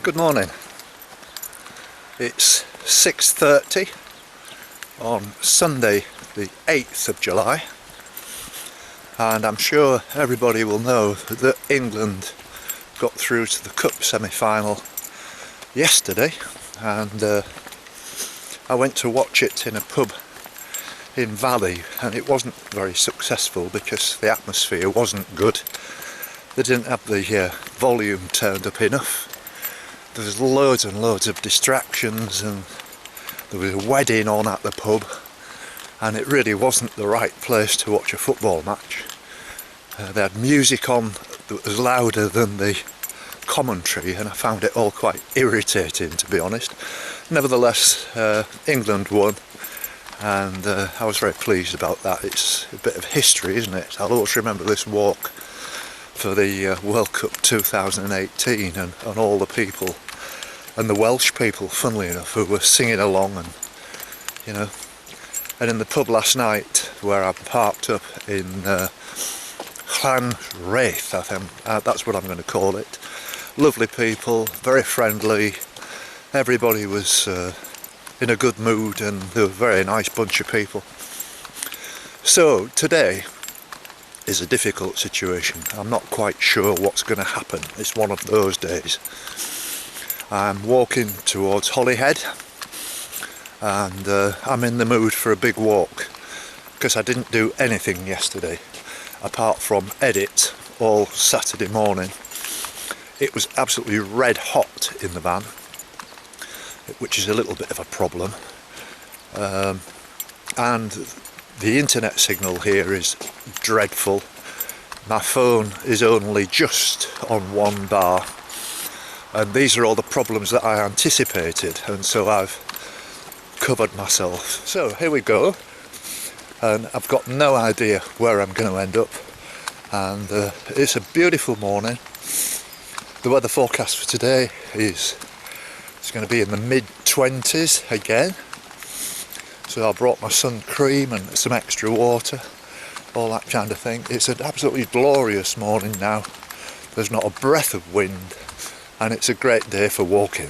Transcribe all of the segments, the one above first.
Good morning. It's 6:30 on Sunday the 8th of July, and I'm sure everybody will know that England got through to the Cup semi-final yesterday, and I went to watch it in a pub in Valley, and it wasn't very successful because the atmosphere wasn't good. They didn't have the volume turned up enough. There was loads and loads of distractions, and there was a wedding on at the pub, and it really wasn't the right place to watch a football match. They had music on that was louder than the commentary, and I found it all quite irritating, to be honest. Nevertheless, England won, and I was very pleased about that. It's a bit of history, isn't it? I'll always remember this walk for the World Cup 2018, and all the people, and the Welsh people, funnily enough, who were singing along, and and in the pub last night where I parked up in Llanfachtraeth, I think that's what I'm going to call it. Lovely people, very friendly. Everybody was in a good mood, and they were a very nice bunch of people. So today is a difficult situation. I'm not quite sure what's going to happen. It's one of those days. I'm walking towards Hollyhead, and I'm in the mood for a big walk because I didn't do anything yesterday apart from edit all Saturday morning. It was absolutely red hot in the van, which is a little bit of a problem, and the internet signal here is dreadful. My phone is only just on one bar, and these are all the problems that I anticipated, and so I've covered myself. So here we go, and I've got no idea where I'm going to end up, and it's a beautiful morning. The weather forecast for today is it's going to be in the mid-20s again. So I brought my sun cream and some extra water, all that kind of thing. It's an absolutely glorious morning now. There's not a breath of wind, and it's a great day for walking.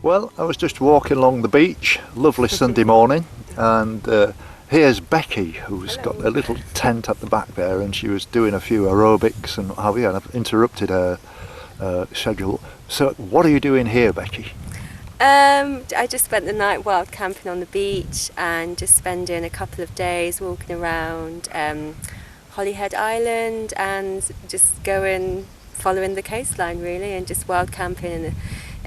Well, I was just walking along the beach, lovely Sunday morning, and here's Becky, who's got a little tent at the back there, and she was doing a few aerobics and and I've interrupted her schedule. So what are you doing here, Becky? I just spent the night wild camping on the beach and just spending a couple of days walking around Hollyhead Island and just going following the coastline really, and just wild camping and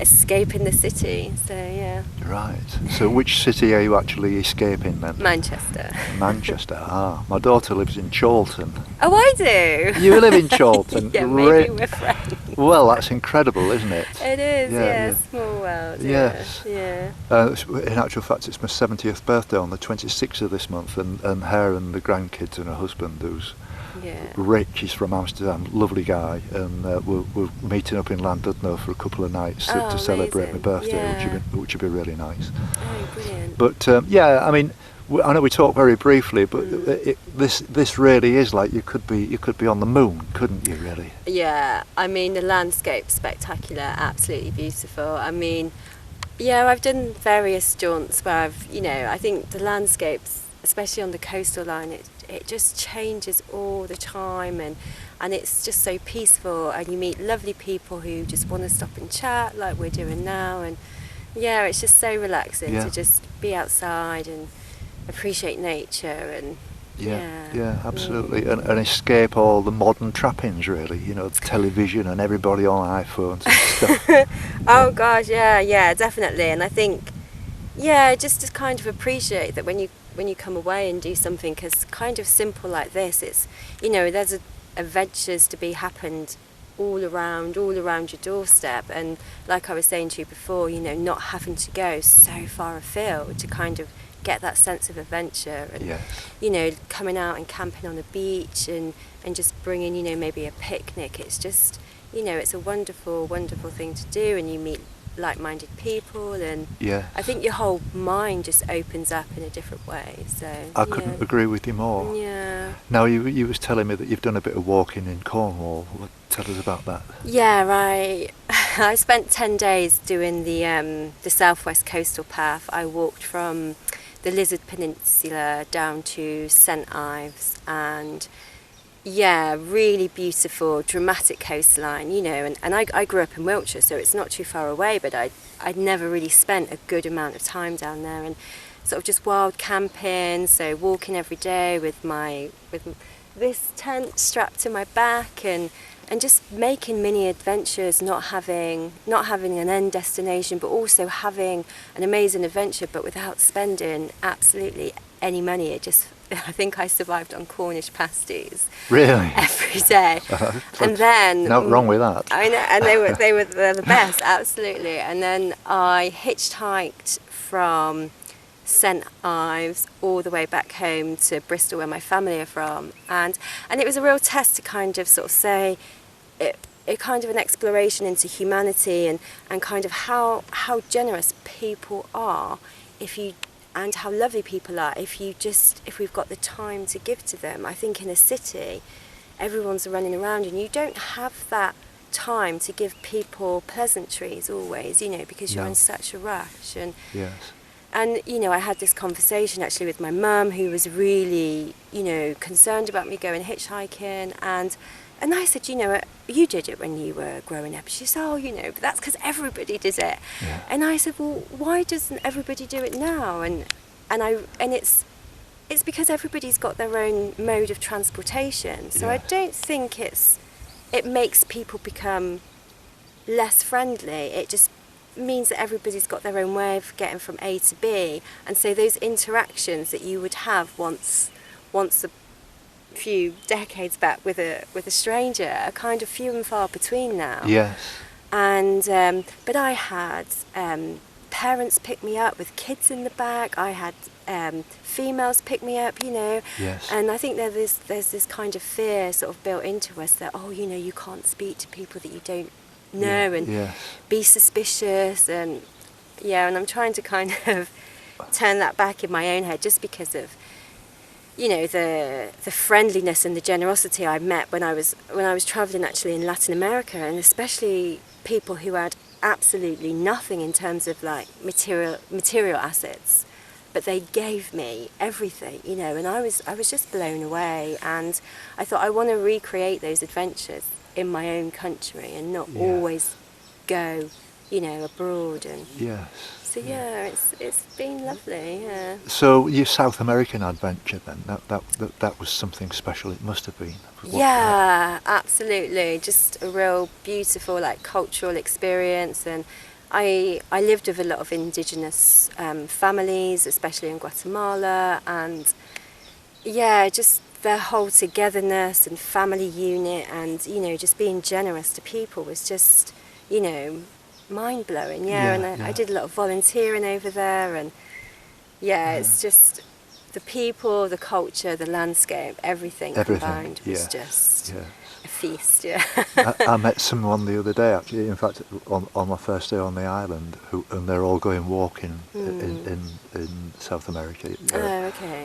escaping the city. So yeah. Right. So which city are you actually escaping then? Manchester. Manchester. Ah, my daughter lives in Chorlton. Oh, I do. You live in Chorlton? Yeah, maybe we're friends. Well, that's incredible, isn't it? It is, Yeah. small world. Yes. Yeah. In actual fact, it's my 70th birthday on the 26th of this month, and her and the grandkids and her husband, who's rich, he's from Amsterdam, lovely guy, and we're meeting up in Llandudno for a couple of nights to celebrate my birthday, which would be really nice. Oh, brilliant. But I mean, I know we talked very briefly, but this really is like you could be on the moon, couldn't you? Really? Yeah. I mean, the landscape's spectacular, absolutely beautiful. I mean, yeah, I've done various jaunts where I think the landscapes, especially on the coastal line, it just changes all the time, and it's just so peaceful, and you meet lovely people who just want to stop and chat like we're doing now, and yeah, it's just so relaxing to just be outside and appreciate nature, and absolutely, and escape all the modern trappings really, the television and everybody on iPhones and stuff. Oh gosh, yeah, definitely. And I think just to kind of appreciate that when you come away and do something as kind of simple like this, it's there's adventures to be happened all around your doorstep, and like I was saying to you before, not having to go so far afield to kind of get that sense of adventure, and coming out and camping on the beach and just bringing maybe a picnic. It's just it's a wonderful thing to do, and you meet like-minded people, and I think your whole mind just opens up in a different way. So I couldn't agree with you more. Yeah. Now you was telling me that you've done a bit of walking in Cornwall. Tell us about that. Yeah, right. I spent 10 days doing the Southwest Coastal Path. I walked from the Lizard Peninsula down to St Ives, and really beautiful, dramatic coastline, and I grew up in Wiltshire, so it's not too far away, but I'd never really spent a good amount of time down there, and sort of just wild camping, so walking every day with this tent strapped to my back, and just making mini adventures, not having an end destination, but also having an amazing adventure, but without spending absolutely any money. I think I survived on Cornish pasties. Really? Every day. And then nothing wrong with that. I know, and they're the best, absolutely. And then I hitchhiked from St Ives all the way back home to Bristol, where my family are from, and it was a real test to kind of sort of say it kind of an exploration into humanity and kind of how generous people are and how lovely people are if we've got the time to give to them. I think in a city, everyone's running around and you don't have that time to give people pleasantries always, because you're in such a rush. And I had this conversation actually with my mum, who was really, concerned about me going hitchhiking, and I said, you did it when you were growing up. She said, but that's because everybody did it. Yeah. And I said, well, why doesn't everybody do it now? And it's because everybody's got their own mode of transportation. So I don't think it makes people become less friendly. It just means that everybody's got their own way of getting from A to B. And so those interactions that you would have once a few decades back with a stranger are kind of few and far between now. Yes. And but I had parents pick me up with kids in the back. I had females pick me up, Yes. And I think there's this kind of fear sort of built into us that you can't speak to people that you don't know, and be suspicious, and I'm trying to kind of turn that back in my own head, just because of the friendliness and the generosity I met when I was travelling actually in Latin America, and especially people who had absolutely nothing in terms of like material assets, but they gave me everything, and I was just blown away. And I thought, I want to recreate those adventures in my own country and not always go abroad. And yes. so So yeah, it's been lovely. Yeah. So your South American adventure then, that was something special. It must have been. Yeah, absolutely. Just a real beautiful like cultural experience, and I lived with a lot of indigenous families, especially in Guatemala, and yeah, just their whole togetherness and family unit, and just being generous to people was just mind blowing. Yeah, and I did a lot of volunteering over there, and yeah, it's just the people, the culture, the landscape, everything combined was just a feast. Yeah. I met someone the other day, actually, in fact, on my first day on the island, and they're all going walking in South America,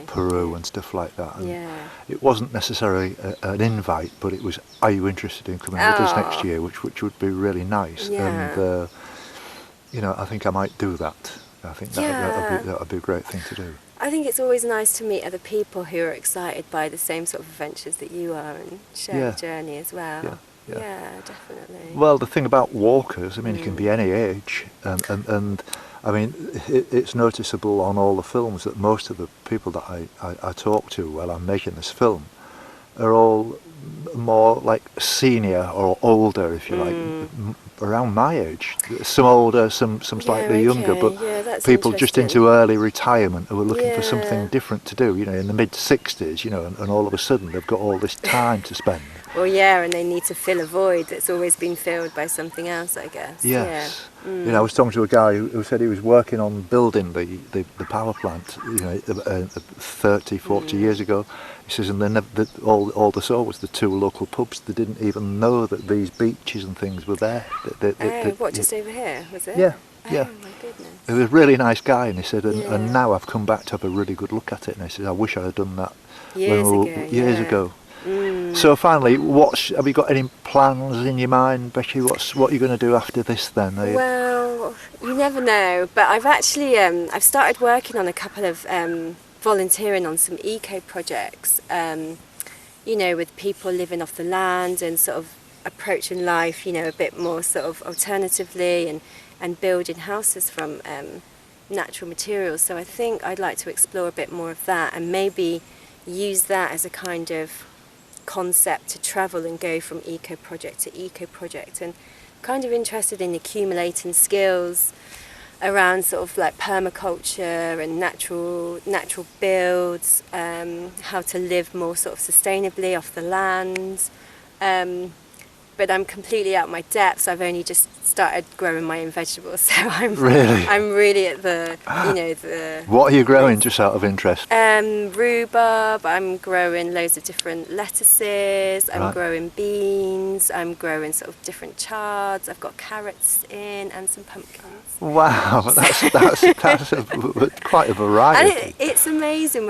Peru and stuff like that. And it wasn't necessarily an invite, but it was, are you interested in coming with us next year, which would be really nice. And I think I might do that. I think that would be a great thing to do. I think it's always nice to meet other people who are excited by the same sort of adventures that you are and share a journey as well. Yeah, definitely. Well, the thing about walkers, I mean, you can be any age, and I mean, it's noticeable on all the films that most of the people that I talk to while I'm making this film are all more like senior or older, if you like, around my age. Some older, some slightly younger, but people just into early retirement who are looking for something different to do, in the mid-60s, and all of a sudden they've got all this time to spend. Well, yeah, and they need to fill a void that's always been filled by something else, I guess. Yes. I was talking to a guy who said he was working on building the power plant, 30, 40 years ago. He says, and then all they saw was the two local pubs. They didn't even know that these beaches and things were there. Just over here, was it? Yeah. Oh, my goodness. He was a really nice guy, and he said, and now I've come back to have a really good look at it. And he said, I wish I had done that years ago. So finally, have you got any plans in your mind, Becky? What are you going to do after this then? Well, you never know, but I've actually I've started working on a couple of volunteering on some eco projects, with people living off the land and sort of approaching life, a bit more sort of alternatively, and building houses from natural materials. So I think I'd like to explore a bit more of that, and maybe use that as a kind of concept to travel and go from eco project to eco project, and kind of interested in accumulating skills around sort of like permaculture and natural builds, how to live more sort of sustainably off the land. But I'm completely out of my depths. I've only just started growing my own vegetables, so I'm really at the the. What are you growing, just out of interest? Rhubarb. I'm growing loads of different lettuces. I'm growing beans. I'm growing sort of different chards. I've got carrots in and some pumpkins. Wow, that's quite a variety. And it's amazing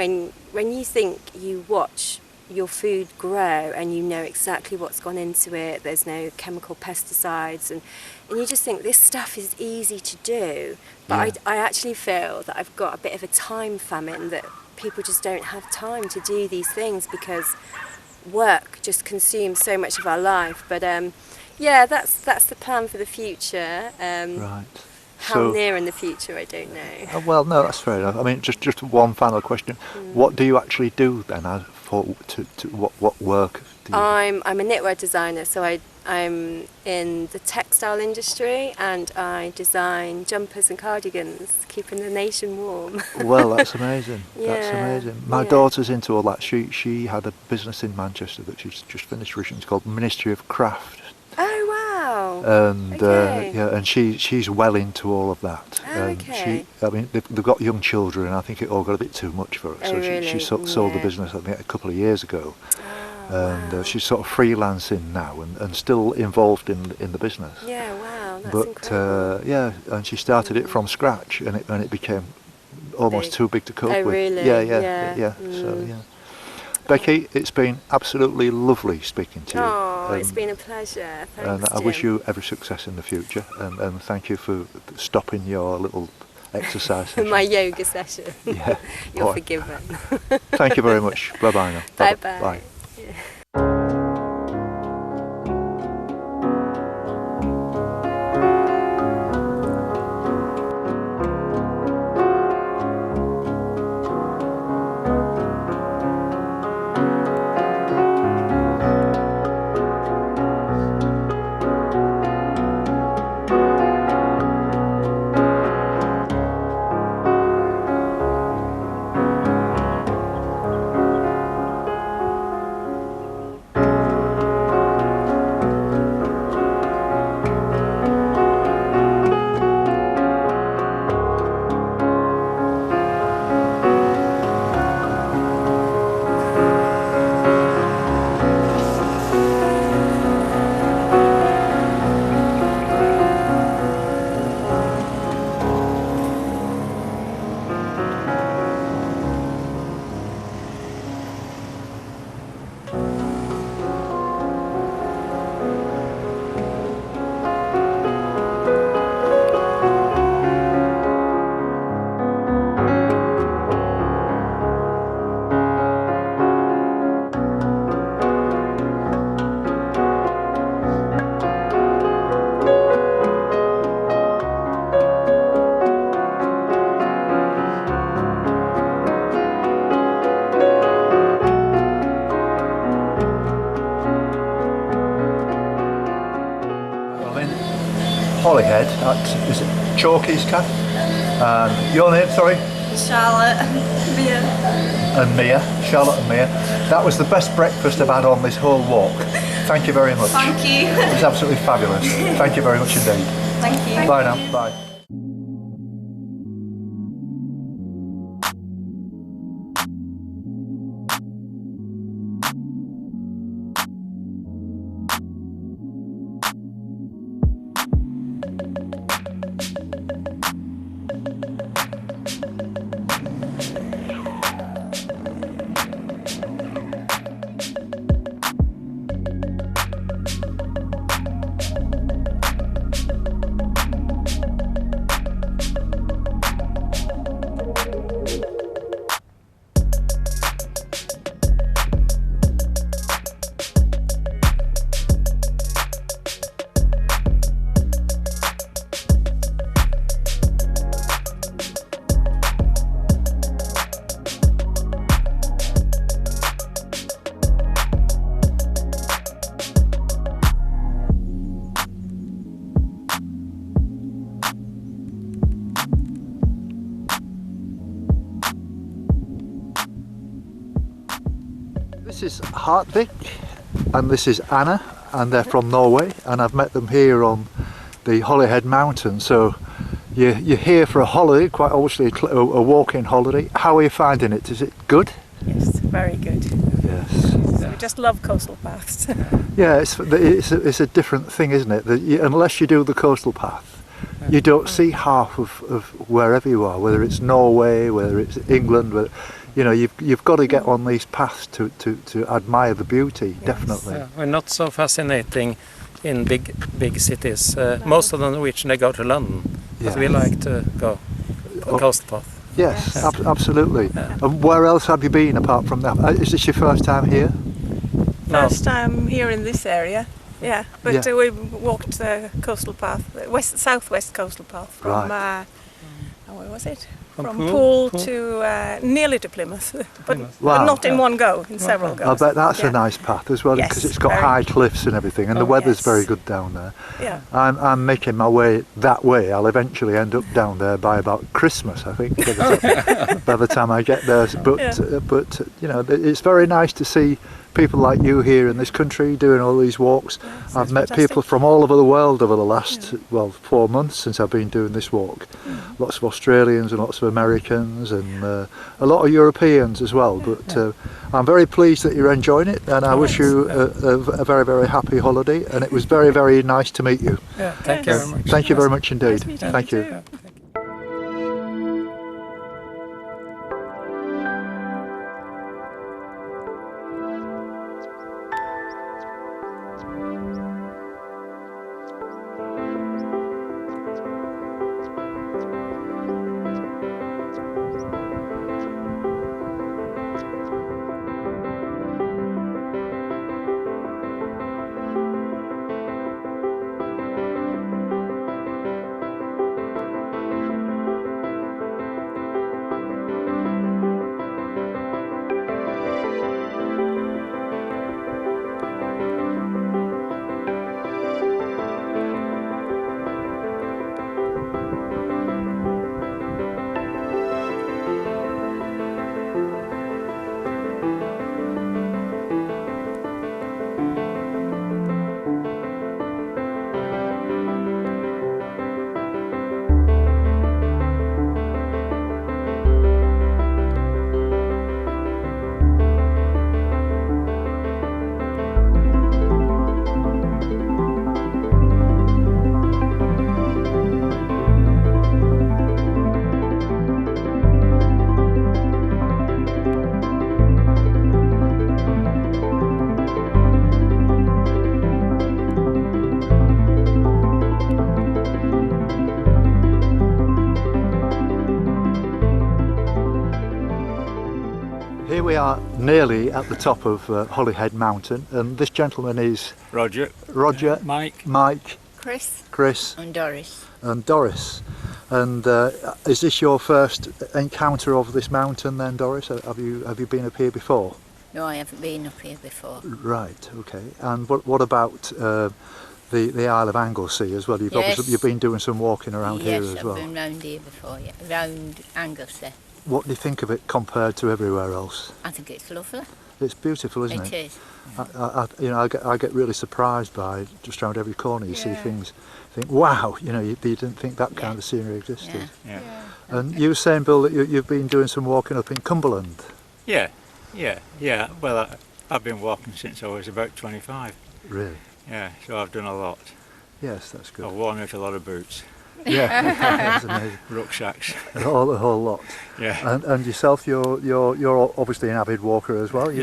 when you think you watch your food grow and you know exactly what's gone into it. There's no chemical pesticides, and you just think this stuff is easy to do. But I actually feel that I've got a bit of a time famine, that people just don't have time to do these things because work just consumes so much of our life. But that's the plan for the future. Right. How near in the future, I don't know. Well, no, that's fair enough. I mean, just one final question. What do you actually do then? What work do you do? I'm a knitwear designer, so I'm in the textile industry, and I design jumpers and cardigans, keeping the nation warm. Well, that's amazing. That's amazing. My daughter's into all that. She had a business in Manchester that she's just finished recently. It's called Ministry of Craft. Oh wow! And and she's well into all of that. I mean, they've got young children, and I think it all got a bit too much for her. So really? she sold the business, I think, a couple of years ago. And she's sort of freelancing now and still involved in the business. Yeah, wow, that's incredible. And she started it from scratch, and it became almost too big to cope with. Really? Yeah. So Becky, it's been absolutely lovely speaking to you. Oh, it's been a pleasure. Thanks, and I wish you every success in the future, and thank you for stopping your little exercise session. My yoga session. Yeah. You're forgiven. Thank you very much. Bye-bye now. Bye-bye. Bye. Hollyhead at, is it Chalky's Cafe? Your name, sorry? Charlotte, Mia. And Mia, Charlotte and Mia. That was the best breakfast I've had on this whole walk. Thank you very much. Thank you. It was absolutely fabulous. Thank you very much indeed. Thank you. Bye now. Bye. This is Hartvik and this is Anna, and they're from Norway, and I've met them here on the Hollyhead mountain. So you're here for a holiday, quite obviously a walk-in holiday. How are you finding it? Is it good? Yes, very good. Yes. So we just love coastal paths. Yeah, it's a different thing, isn't it? That unless you do the coastal path, you don't see half of wherever you are, whether it's Norway, whether it's England. You know, you've got to get on these paths to admire the beauty. Yes. Definitely. Yeah, we're not so fascinating in big cities. Most of the Norwegians, they go to London, but we like to go the coastal path. Yes, absolutely. Yeah. And where else have you been apart from that? Is this your first time here? First time here in this area. Yeah, but we walked the coastal path, southwest coastal path from where was it? From Poole to nearly to Plymouth, but not in one go, in several goes. I bet that's a nice path as well, because it's got high cliffs and everything, and the weather's very good down there. Yeah. I'm making my way that way. I'll eventually end up down there by about Christmas, I think, by the time I get there. But you know, it's very nice to see people like you here in this country doing all these walks. Yes, I've met people from all over the world over the last 4 months since I've been doing this walk. Lots of Australians and lots of Americans and a lot of Europeans as well. But I'm very pleased that you're enjoying it, and I wish you a very, very happy holiday. And it was very, very nice to meet you. Yeah, thank you very much. Thank you very much indeed. Nice thank you. Too. Here we are nearly at the top of Hollyhead Mountain, and this gentleman is Roger, Mike, Chris and Doris. And is this your first encounter of this mountain then, Doris? Have you been up here before? No, I haven't been up here before. Right, okay. And what about the Isle of Anglesey as well. You've Yes. obviously you've been doing some walking around here as well. Yes, I've been round here before, yeah. Round Anglesey. What do you think of it compared to everywhere else? I think it's lovely. It's beautiful, isn't it? It is. I get really surprised by just around every corner you see things. Think, wow, you didn't think that kind of scenery existed. Yeah. And you were saying, Bill, that you've been doing some walking up in Cumberland. Yeah. Well, I've been walking since I was about 25. Really? Yeah, so I've done a lot. Yes, that's good. I've worn out a lot of boots, Yeah, that's amazing. rucksacks. The whole lot. Yeah. And yourself, you're obviously an avid walker as well. Of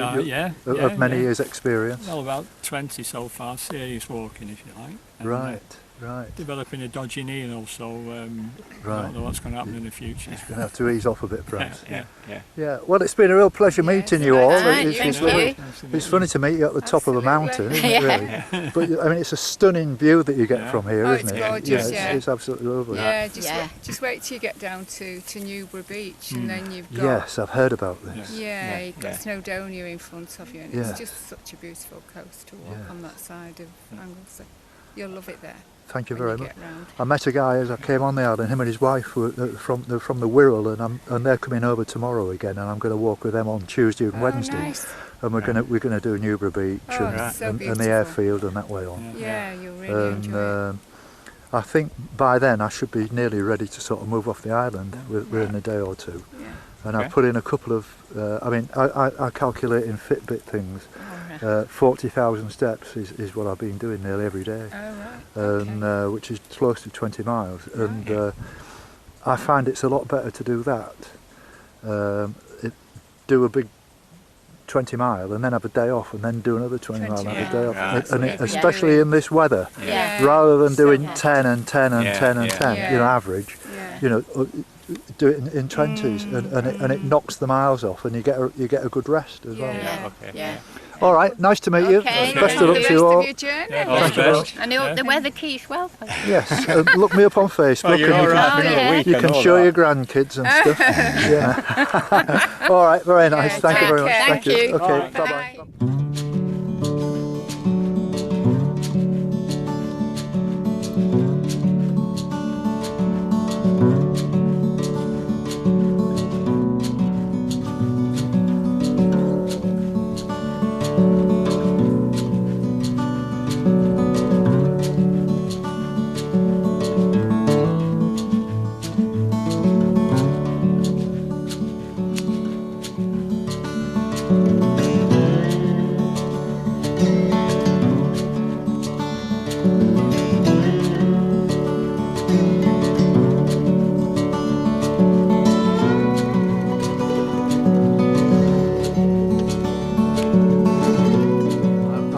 many yeah. years' experience. Well, about 20 so far, serious walking, if you like. And, Right. developing a dodgy knee, and also I Right. don't know what's going to happen in the future. You're going to have to ease off a bit, perhaps. Yeah. Yeah. Well, it's been a real pleasure meeting you all. Right, It's thank really- you. It's funny to meet you at the top of a mountain, isn't it, really? But I mean, it's a stunning view that you get from here, Oh, isn't it's it? gorgeous, yeah, yeah. It's absolutely lovely. Yeah, Yeah. just wait till you get down to Newbury Beach, and then you've got Yes, I've heard about this. you've got Snowdonia in front of you, and Yeah. it's just such a beautiful coast to walk on that side of Anglesey. You'll love it there. Thank you when very you much. get round. I met a guy as I came on the island. Him and his wife were from the Wirral, and they're coming over tomorrow again. And I'm going to walk with them on Tuesday and Wednesday. Nice. And we're going to do Newbury Beach Oh, and, so and the beautiful. airfield and that way on. Yeah, you'll really And enjoy it. I think by then I should be nearly ready to sort of move off the island within a day or two. Yeah. And I've put in a couple of, I calculate in Fitbit things, 40,000 steps is what I've been doing nearly every day, Oh, right. and which is close to 20 miles. And I find it's a lot better to do that. Do a big 20 mile and then have a day off, and then do another 20 mile and have a day off. Yeah, And that's especially in this weather, Yeah. rather than So doing much. 10 and 10 and Yeah, 10 and yeah. 10, Yeah. average, Yeah. do it in 20s, and it knocks the miles off, and you get a good rest as well. Yeah. Okay. Yeah. All right, nice to meet you. Okay. Best Enjoy of luck the to you rest all. of your journey. All the Thank you very best. And I hope the weather keeps well for you. Yes, look me up on Facebook. Oh, you're and all you right. Oh, Been a yeah. week, you I can know show that. your grandkids and stuff. Yeah. All right, very nice. Yeah, Thank you very take much. care. Thank you. Thank you. Okay, Bye. bye bye.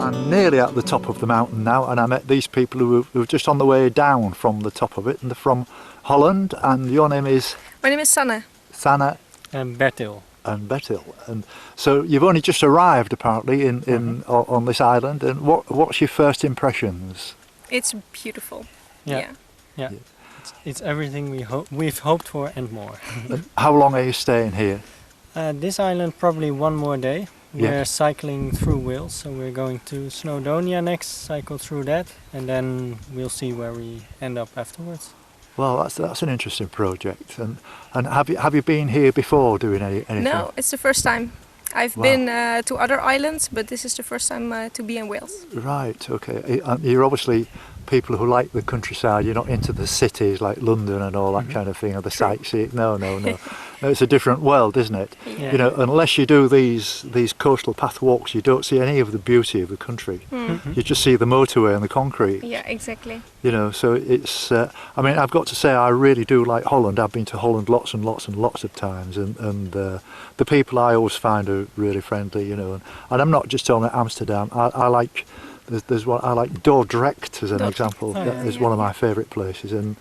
I'm nearly at the top of the mountain now, and I met these people who were just on the way down from the top of it, and they're from Holland. And your name is My name is Sanne. Sanne And Bertil. and Bertil, and so you've only just arrived apparently on this island. And what's your first impressions? It's beautiful. Yeah. It's everything we've hoped for and more. And how long are you staying here? This island probably one more day. Yeah. We're cycling through Wales, so we're going to Snowdonia next, cycle through that, and then we'll see where we end up afterwards. Well, that's an interesting project. And have you been here before doing anything? No, it's the first time. I've Wow. been to other islands, but this is the first time to be in Wales. Right. Okay. You're obviously people who like the countryside. You're not into the cities like London and all that kind of thing, or the sightseeing. No. No, it's a different world, isn't it? Yeah. You know, unless you do these coastal path walks, you don't see any of the beauty of the country. You just see the motorway and the concrete. Yeah, exactly. You know, so it's. I mean, I've got to say, I really do like Holland. I've been to Holland lots and lots and lots of times, and the people I always find are really friendly. You know, and I'm not just talking about Amsterdam. I like. There's one I like. Dordrecht as an example. Oh, That yeah. is one of my favourite places, and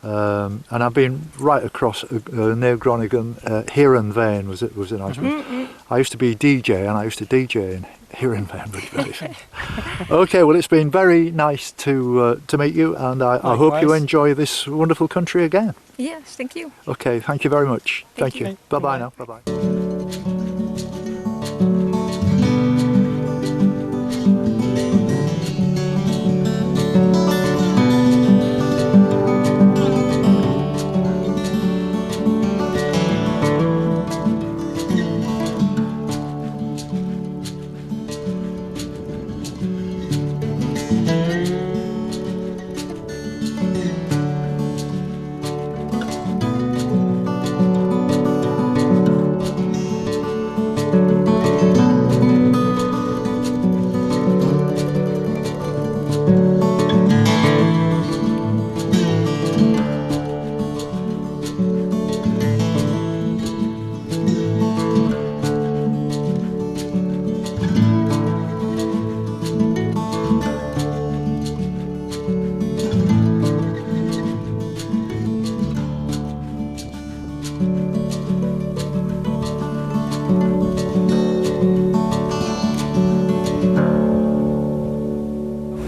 I've been right across near Groningen. Heerenveen was a nice one. I used to be DJ, and I used to DJ in Heerenveen. Okay, well, it's been very nice to meet you, and I hope you Likewise. enjoy this wonderful country again. Yes, thank you. Okay, thank you very much. Thank Thank you. you. Bye bye Bye. now. Bye bye.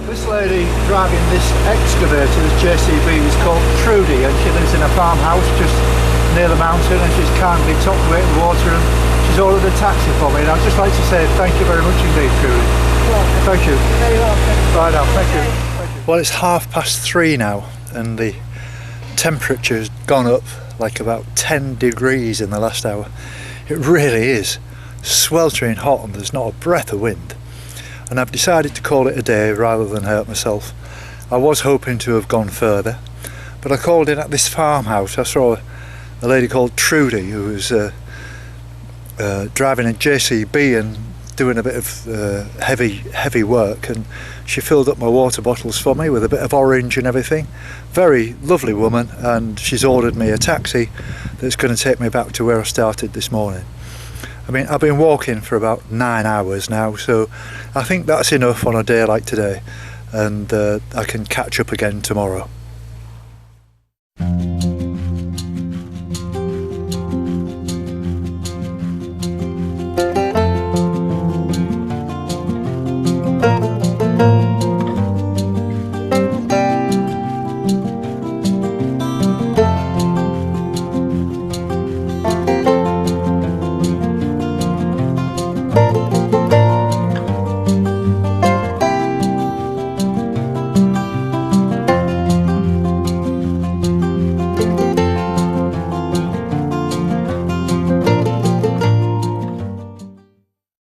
This lady driving this excavator, this JCB, is called Trudy, and she lives in a farmhouse just near the mountain, and she's kindly topped weight in water, and she's ordered a taxi for me. And I'd just like to say thank you very much indeed, Trudy. Thank you. Very welcome. Bye now, thank you. Well, it's 3:30 now, and the temperature's gone up like about 10 degrees in the last hour. It really is sweltering hot, and there's not a breath of wind. And I've decided to call it a day rather than hurt myself. I was hoping to have gone further, but I called in at this farmhouse. I saw a lady called Trudy who was driving a JCB and doing a bit of heavy work, and she filled up my water bottles for me with a bit of orange and everything. Very lovely woman, and she's ordered me a taxi that's going to take me back to where I started this morning. I mean, I've been walking for about 9 hours now, so I think that's enough on a day like today, and I can catch up again tomorrow.